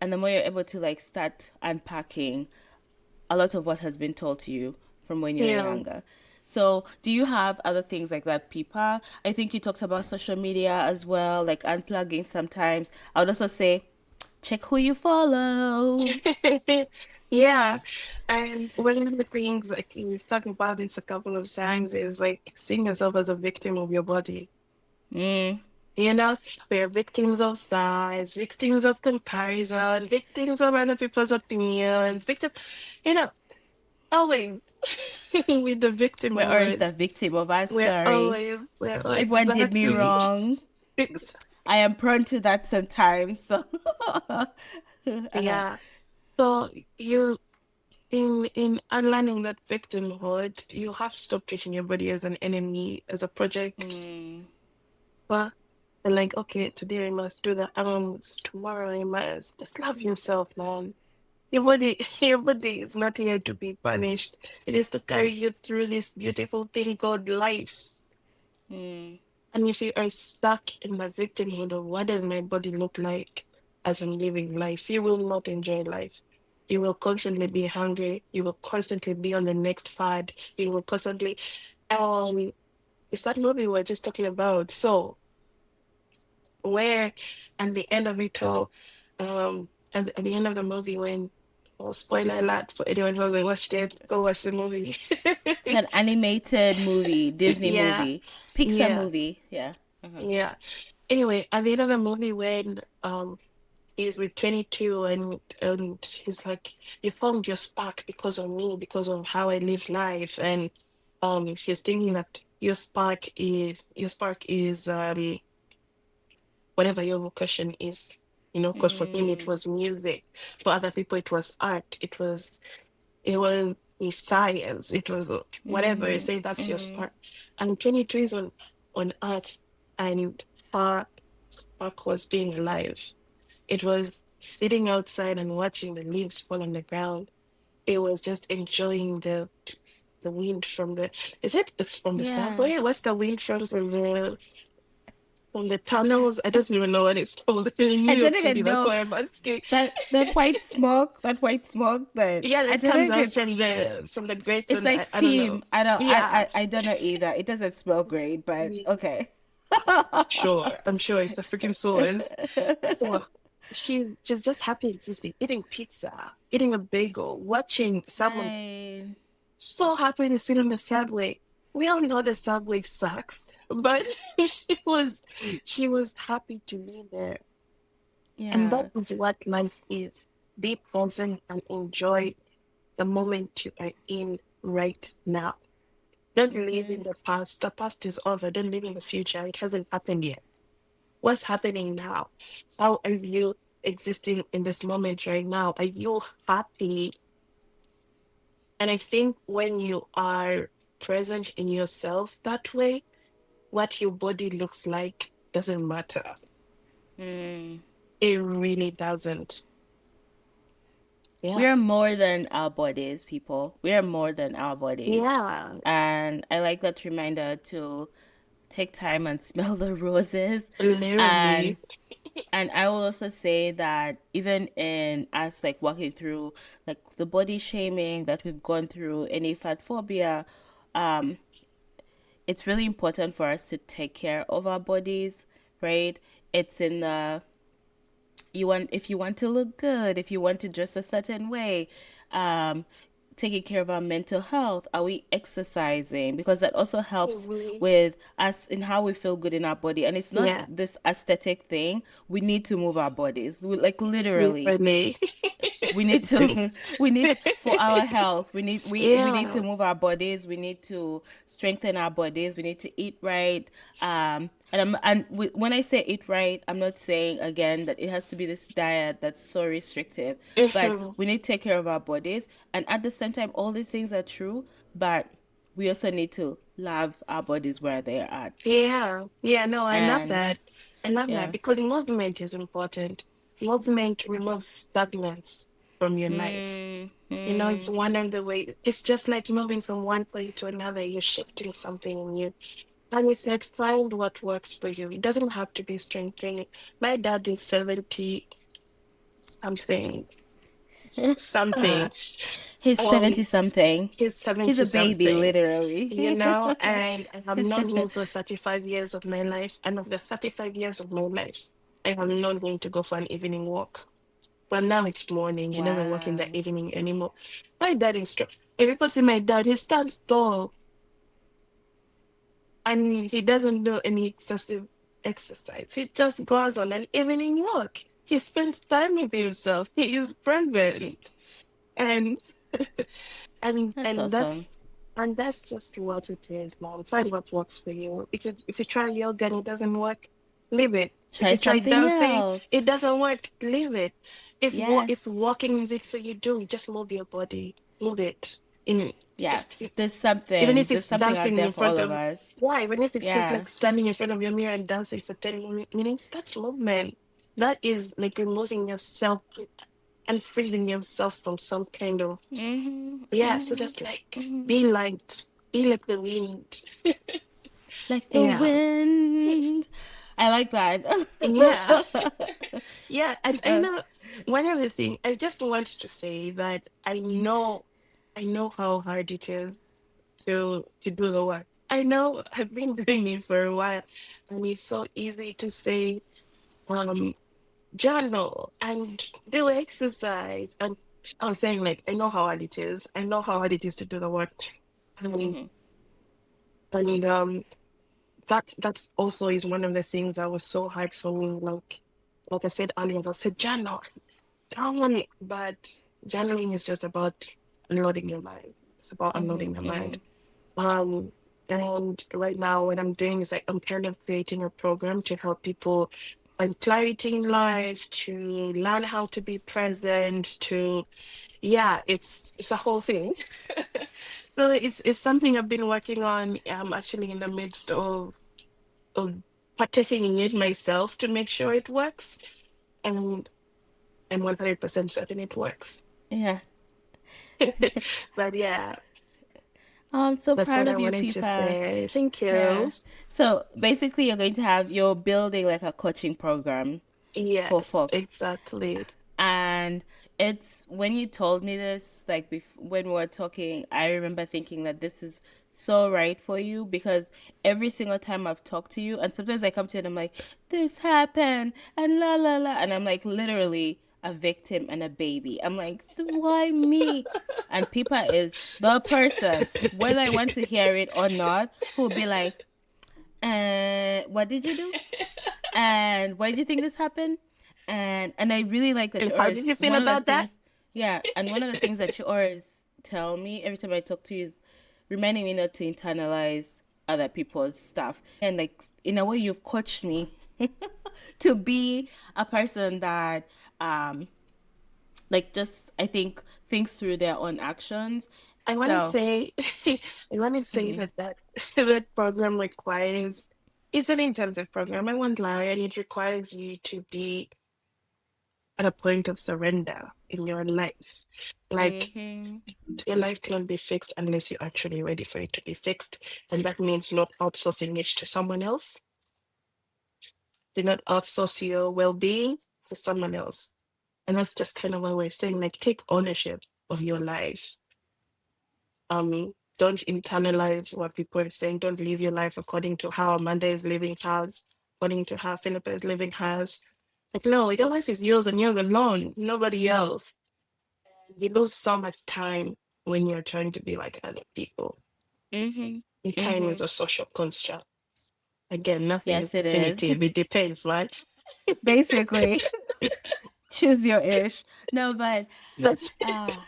and the more you're able to like start unpacking a lot of what has been told to you from when you were Yeah. younger. So, do you have other things like that, Pipa? I think you talked about social media as well, like unplugging sometimes. I would also say check who you follow. Yeah. And one of the things like we've talked about this a couple of times is like seeing yourself as a victim of your body. Mm, You know, we're victims of size, victims of comparison, victims of other people's opinions, victim, you know, always. with the We're always the victimhood. victim of our We're everyone did me exactly. wrong. Ex- I am prone to that sometimes. So, uh-huh. Yeah. So you in unlearning that victimhood, you have to stop treating your body as an enemy, as a project. Mm, But and like, okay, today I must do the arms, tomorrow I must. Just love yourself, man. Your body is not here to be punished. It is to carry you through this beautiful thing called life. mm, And if you are stuck in the victimhood of what does my body look like as I'm living life, you will not enjoy life. You will constantly be hungry. You will constantly be on the next fad. You will constantly, um, it's that movie we're just talking about. So where, at the end of it all, at the end of the movie when, oh, spoiler alert for anyone who hasn't watched it, go watch the movie. it's an animated movie, Disney Yeah, movie, Pixar yeah, movie. Yeah. Uh-huh. yeah. Anyway, at the end of the movie when he's with 22 and he's like, you found your spark because of me, because of how I live life. And he's thinking that your spark is whatever your vocation is, because for him it Mm, was music, for other people it was art, it was science, it was whatever. You mm-hmm, say that's your mm-hmm. spark. And 22 is on earth, and her spark was being alive. It was sitting outside and watching the leaves fall on the ground. It was just enjoying the wind from the, is it's from the Yeah. subway? What's the wind from the tunnels? I don't even know what it's called in I New don't York City. even That's know why I'm asking. that white smoke that Yeah, I that don't know comes if out from the grates, it's and like I don't know. steam. I don't Yeah, I don't know either. It doesn't smell it's great, but really okay. sure. I'm sure it's the freaking source. So she's just happy existing, eating pizza, eating a bagel, watching someone Right. so happy to sit on the subway. We all know the subway sucks, but she was happy to be there. And that Yeah. is what life is. Be present and enjoy the moment you are in right now. Don't live Mm-hmm. in the past. The past is over. Don't live in the future. It hasn't happened yet. What's happening now? How are you existing in this moment right now? Are you happy? And I think when you are present in yourself that way, what your body looks like doesn't matter. Mm. It really doesn't. We Yeah. are more than our bodies, people. We are more than our bodies. Yeah. And I like that reminder to take time and smell the roses. And Literally. I will also say that even in us like walking through like the body shaming that we've gone through, any fat phobia, um, it's really important for us to take care of our bodies, right? It's in the you want if you want to look good, if you want to dress a certain way, um taking care of our mental health. Are we exercising? Because that also helps Mhm. with us in how we feel good in our body. And it's not Yeah. this aesthetic thing. We need to move our bodies. Like literally Literally. we need to we need for our health we need to Yeah. move our bodies, we need to strengthen our bodies, we need to eat right. When I say eat right, I'm not saying again that it has to be this diet that's so restrictive, but Mhm. we need to take care of our bodies. And at the same time, all these things are true, but we also need to love our bodies where they're at. Yeah. Yeah. No, I love And that. I love that yeah. because movement is important. Movement removes stagnance from your life. It's Mm-hmm. one of the way. It's just like moving from one place to another. You're shifting something new. And it's like find what works for you. It doesn't have to be strength training. My dad is 70 something, something. He's Um, 70 something. he's He's 70 a baby, something, literally. and I have known him for 35 years of my life. And of the 35 years of my life, I have known him to go for an evening walk. But now it's morning. He doesn't walk in the Wow. evening anymore. My dad is strong. If people see my dad, he stands tall and he doesn't do any excessive exercise. He just goes on an evening walk. He spends time with himself. He is present. And and That's and awesome. that's and that's just what it is, mom. Find what works for you. If you try yoga and it doesn't work, leave it. If Try you try something dancing, else. it doesn't work, leave it. If Yes. walking is it for you, do it. Just move your body, move it. In Yeah. just There's even something. if There's it's something out dancing there in for front all of of, us. yeah, even if it's just Yeah. like standing in front of your mirror and dancing for 10 minutes, that's movement. That is like removing yourself and freezing yourself from some kind of, Mm-hmm. yeah. So Mm-hmm. just like Mm-hmm. be light, be like the wind. Like the Yeah, wind. I like that. yeah, yeah. And I uh, know one other thing. I just want to say that I know how hard it is to do the work. I know I've been doing it for a while, and it's so easy to say, um, journal and do exercise. And I was saying, like, I know how hard it is. I know how hard it is to do the work. And, mm-hmm. and that also is one of the things that was so hard for me. Like I said earlier, I said journal, journal, but journaling is just about unloading your mind. It's about Mm-hmm. unloading your Mm-hmm. mind. Um, and right now, what I'm doing is like I'm kind of creating a program to help people find clarity in life, to learn how to be present, to yeah, it's a whole thing. So it's something I've been working on. I'm actually in the midst of partaking in it myself to make sure it works, and I'm 100% certain it works. Yeah. But yeah, I'm so that's proud what I of you, wanted to Phillpa. say. Thank you. Yeah. So basically, you're building like a coaching program for Yes, folks. exactly. And it's when you told me this, like when we were talking, I remember thinking that this is so right for you because every single time I've talked to you, and sometimes I come to you and I'm like, this happened, and la la la, and I'm like literally a victim and a baby. I'm like, why me? And Pipa is the person, whether I want to hear it or not, who'll be like, what did you do? And why do you think this happened? And I really like that And you how did always you feel one of the about that? things, yeah, and one of the things that you always tell me every time I talk to you is reminding me not to internalize other people's stuff. And like in a way you've coached me to be a person that like just I think thinks through their own actions. I want to So say, I want to say mhm. that that program requires, it's an intensive program. I won't lie, and it requires you to be at a point of surrender in your life. Like Mhm. your life cannot be fixed unless you're actually ready for it to be fixed, and that means not outsourcing it to someone else. Do not outsource your well-being to someone else. And that's just kind of what we're saying. Like, take ownership of your life. Don't internalize what people are saying. Don't live your life according to how Amanda is living hers, according to how Philippa is living hers. Like, no, your life is yours and yours alone, nobody else. You lose so much time when you're trying to be like other people. Mhm. And time is Mhm. a social construct. Again, nothing is Yes, it is. definitive. It depends, right? Basically. Choose your ish. No, but That's uh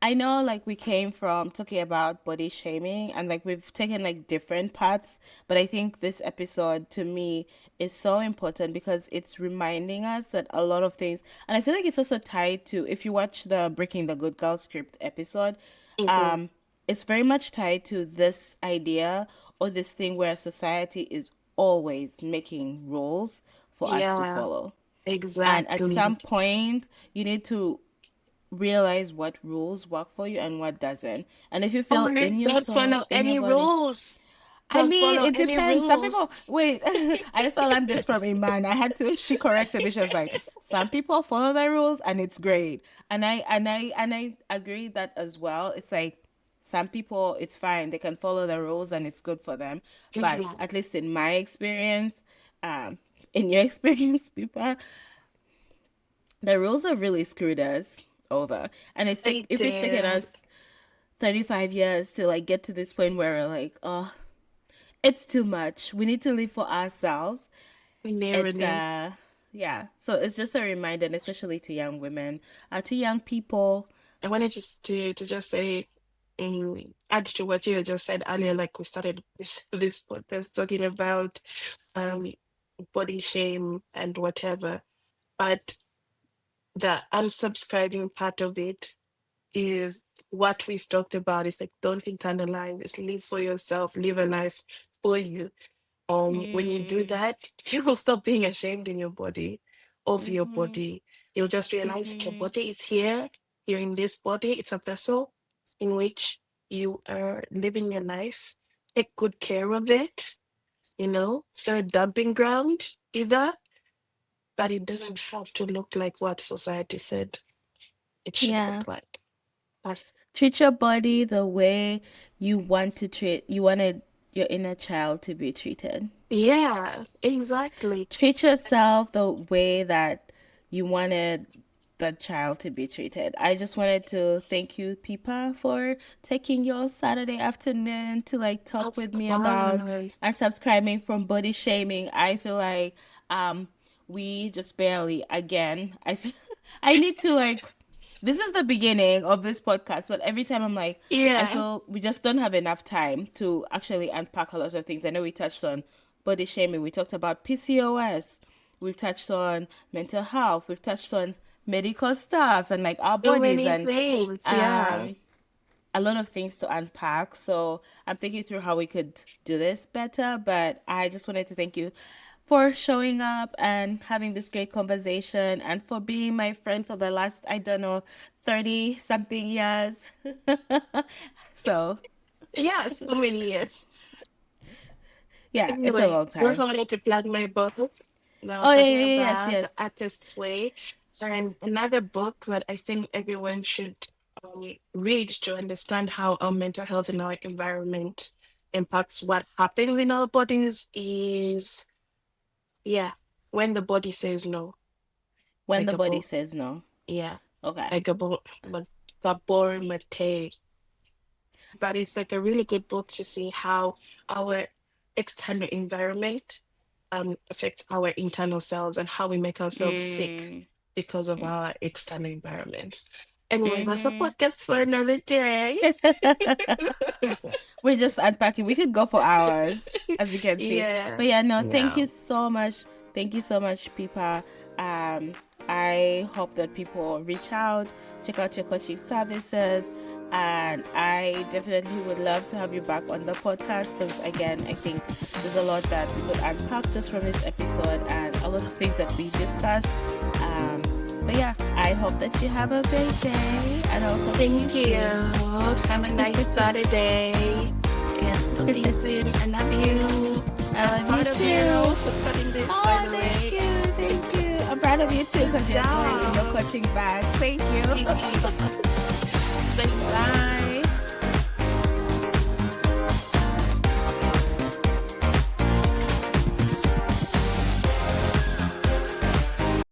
I know like we came from talking about body shaming and like we've taken like different paths, but I think this episode to me is so important because it's reminding us that a lot of things, and I feel like it's also tied to if you watch the Breaking the Good Girl script episode, mhm. um it's very much tied to this idea or this thing where society is always making rules for us to Yeah, follow. And at exactly. some point, you need to realize what rules work for you and what doesn't. And if you Oh, feel in your don't soul, follow in your any body, rules. I Don't mean, follow it any depends. Some people rules. wait. I just learned this from Iman. I had to. She corrected me. She was like, "Some people follow the rules, and it's great." And I agree that as well. It's like some people, it's fine. They can follow the rules, and it's good for them. But Mhm. at least in my experience, um, in your experience, people, the rules have really screwed us over, and They if it's taken did. us 35 years to like get to this point where we're like, oh, it's too much. We need to live for ourselves. It's Literally. yeah. So it's just a reminder, and especially to young women, to young people. I wanted to just say, add to what you just said earlier, like we started this podcast talking about um body shame and whatever, but the unsubscribing part of it is what we've talked about. It's like don't internalize, it's live for yourself, live a life for you. When you do Mm. that, you will stop being ashamed in your body, of your Mhm. body. You'll just realize that your Mhm. body is here. You're in this body. It's a vessel in which you are living your life. Take good care of it. It's not a dumping ground either, but it doesn't have to look like what society said it should Yeah. look like. That's, Treat your body the way you wanted your inner child to be treated. yeah, exactly. Treat yourself the way that you wanted the child to be treated. I just wanted to thank you, Pipa, for taking your Saturday afternoon to like talk Of with me about course. unsubscribing from body shaming. I feel like we just barely again. I feel I need to like this is the beginning of this podcast, but every time I'm like, I Yeah. feel we just don't have enough time to actually unpack a lot of things. I know we touched on body shaming, we talked about PCOS, we've touched on mental health, we've touched on medical stuff and like our So bodies many and things. Yeah. um a lot of things to unpack. So I'm thinking through how we could do this better. But I just wanted to thank you for showing up and having this great conversation and for being my friend for the last, I don't know, 30 something years. So, Yeah, so many years. yeah, it's a Anyway, long I also time. wanted to plug my book that I was Oh, yeah, talking yeah, yeah, yes, about, yes. The Artist's Way. So, and another book that I think everyone should read to understand how our mental health and our environment impacts what happens in our bodies is, yeah, When the Body Says No by When the body Gabor. says no. Yeah, Okay. by Gabor Mate. But it's like a really good book to see how our external environment affects our internal selves and how we make ourselves sick Mm. because of our external environments. Anyway, that's a Mm-hmm. podcast for another day. We're just unpacking. We could go for hours, as you can see. Yeah. But yeah, no, thank Yeah. you so much. Thank you so much, Pipa. Um, I hope that people reach out, check out your coaching services, and I definitely would love to have you back on the podcast because, again, I think there's a lot that we could unpack just from this episode and a lot of things that we discussed. Um, but yeah, I hope that you have a great day, and I'll talk to you Thank you. Have a nice soon. Saturday. And talk to you soon. I love you. I I'm love you proud of you too. for starting this, by Oh, the thank way. you, thank you. I'm proud of you too Good because you're doing your job. coaching back. Thank you. Thank you.